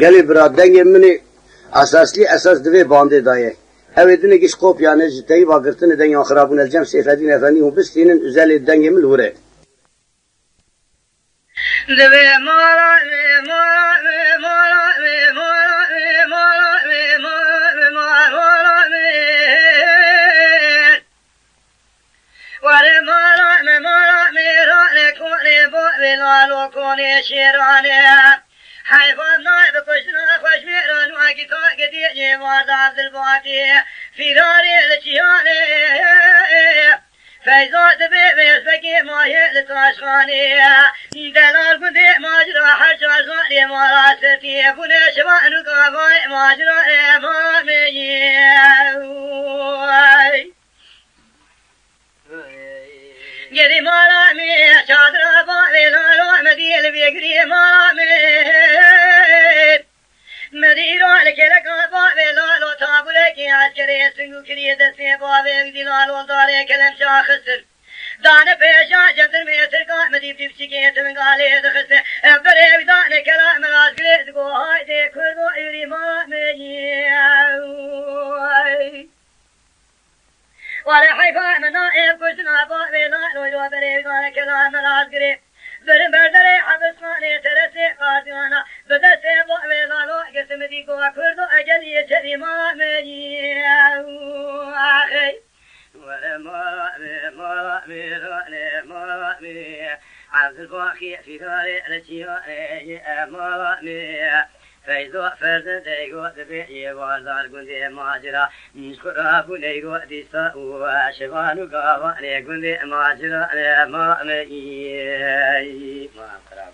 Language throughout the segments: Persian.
گلی براد دنگ منی اساس دوی بانده دایه اوه دونه گیش قوب یعنی جتایی واقرتن دنگ آخرابون الجم سیفدین افندی هم بستینن ازالی دنگ ملوره دوی مارا لالو کنی شیرانه حیوان نای بکشنا خوش میران و اگی تا گدی وارد عبدال باقی فیراری لچیانه فیضات بیس بکی مایه لتاشخانه دلال گنده ماجرا هر شازانی مارا سرتی بونه شبانو کافای ماجرا امامی گری مارا می چادر باقی لالو مدیل بیگری مارا می مدیرو لکلک باقی لالو تابوله کی عسکری سنگو کری دستی باقی بدی لالو داره کلم شاخصر دانه پیشا جندر میتر کا مدی بیبچی کی تمنگاله دخسه بره بدانه کلام رازگری دگو های دی کردو ایری مارا می ولا حيفا من نائب كشنا باقي لا لو بري قال كلام العسكري برم بردري حبس خاني ترسي قاضيانا بدسي باقي لا لو قسم دي قوة كردو أجل يشري ما مجي أخي ولا ما عبد الباقي في داري الاشياء ما فیضو فرد دیگو دبی وادار گندی ماجرا نشکر بونیگو دیسا و شوانو گاوانی گندی ماجرا ما می ما خراب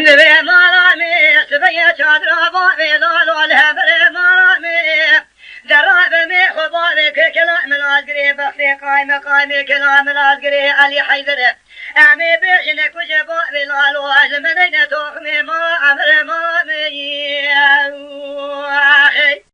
دبی مالا می سبی چادر باقی لالو الهبر مالا می دراب می خبابی که کلام الازگری بخلی کلام الازگری علی حیدر امی بیشن کش باقی لالو عزمدین